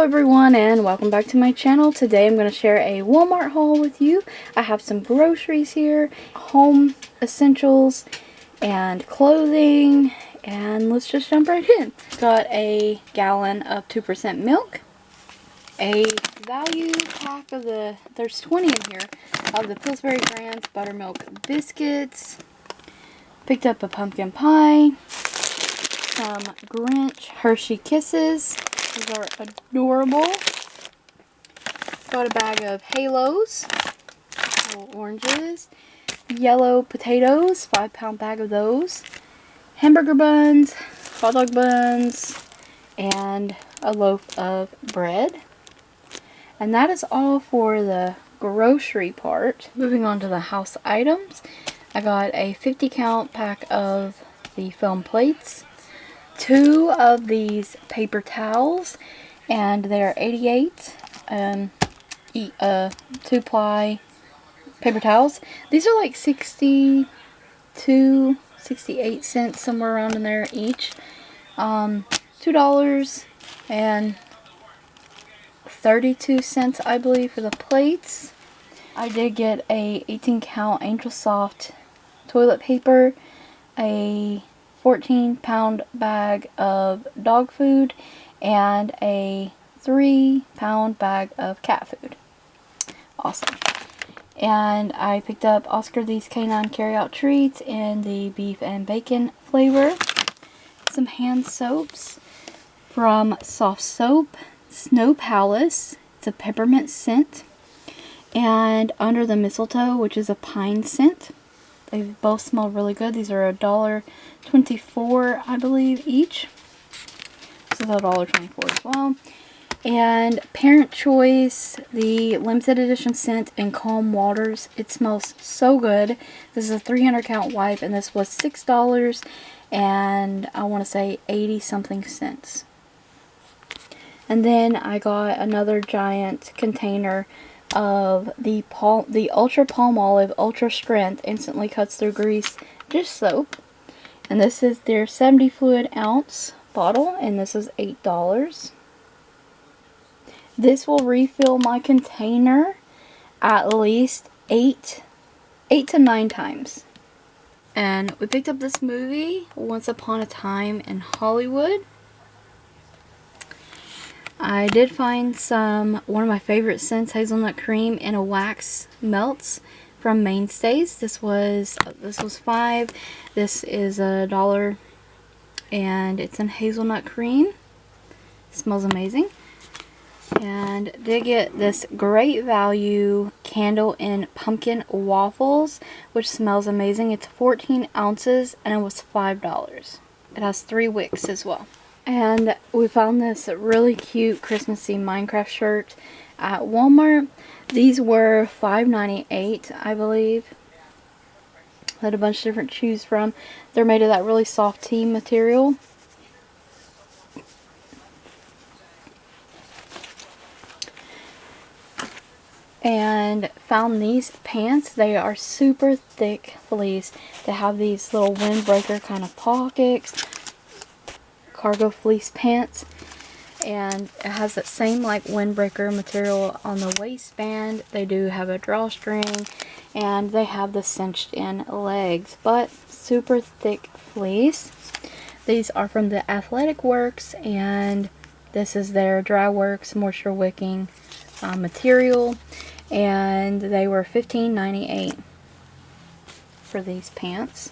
Hello everyone and welcome back to my channel. Today I'm going to share a Walmart haul with you. I have some groceries here, home essentials, and clothing, and let's just jump right in. Got a gallon of 2% milk, a value pack of there's 20 in here, of the Pillsbury Brands buttermilk biscuits. Picked up a pumpkin pie, some Grinch Hershey Kisses. These are adorable. Got a bag of Halos, little oranges, yellow potatoes, 5-pound bag of those, hamburger buns, hot dog buns, and a loaf of bread. And that is all for the grocery part. Moving on to the house items, I got a 50-count pack of the foam plates, 2 of these paper towels, and they're 88 2-ply paper towels. These are like 62, 68 cents, somewhere around in there each. $2.32 I believe for the plates. I did get a 18-count Angel Soft toilet paper, a 14-pound bag of dog food, and a 3-pound bag of cat food. Awesome. And I picked up Oscar These Canine Carryout Treats in the beef and bacon flavor. Some hand soaps from Soft Soap, Snow Palace. It's a peppermint scent. And Under the Mistletoe, which is a pine scent. They both smell really good. These are $1.24, I believe, each. This is $1.24 as well. And Parent Choice, the limited edition scent in Calm Waters. It smells so good. This is a 300-count wipe, and this was $6 and I want to say 80-something cents. And then I got another giant container of the Ultra Palmolive Ultra Strength Instantly Cuts Through Grease dish soap, and this is their 70 fluid ounce bottle, and this is $8. This will refill my container at least 8 to 9 times. And we picked up this movie, Once Upon a Time in Hollywood. I did find one of my favorite scents, hazelnut cream in a wax melts from Mainstays. This was $5. This is $1, and it's in hazelnut cream. It smells amazing. And did get this great value candle in pumpkin waffles, which smells amazing. It's 14 ounces and it was $5. It has 3 wicks as well. And we found this really cute Christmassy Minecraft shirt at Walmart. These were $5.98, I believe. Had a bunch of different to choose from. They're made of that really soft team material. And found these pants. They are super thick fleece. They have these little windbreaker kind of pockets. Cargo fleece pants, and it has that same like windbreaker material on the waistband. They do have a drawstring, and they have the cinched in legs, but super thick fleece. These are from the Athletic Works, and this is their Dry Works moisture wicking material, and they were $15.98 for these pants.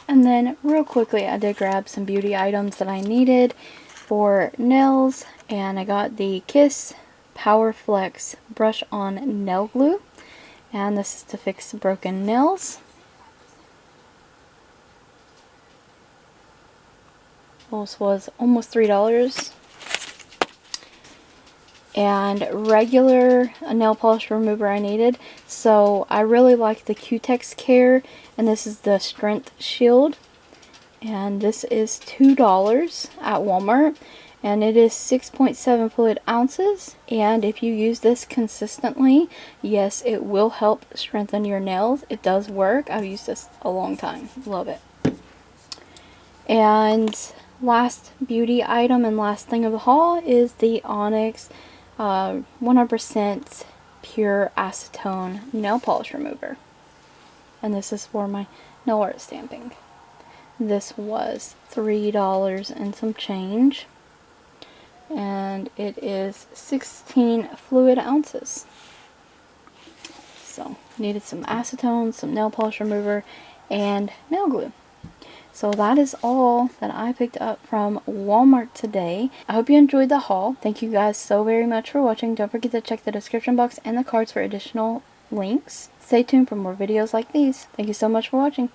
And then real quickly, I did grab some beauty items that I needed for nails, and I got the Kiss Power Flex brush on nail glue, and this is to fix broken nails. This was almost $3. And regular nail polish remover I needed. So I really like the Cutex Care, and this is the Strength Shield, and this is $2 at Walmart, and it is 6.7 fluid ounces. And if you use this consistently, yes, it will help strengthen your nails. It does work. I've used this a long time. Love it. And last beauty item and last thing of the haul is the Onyx 100% pure acetone nail polish remover. And this is for my nail art stamping. This was $3 and some change. And it is 16 fluid ounces. So, needed some acetone, some nail polish remover, and nail glue. So that is all that I picked up from Walmart today. I hope you enjoyed the haul. Thank you guys so very much for watching. Don't forget to check the description box and the cards for additional links. Stay tuned for more videos like these. Thank you so much for watching.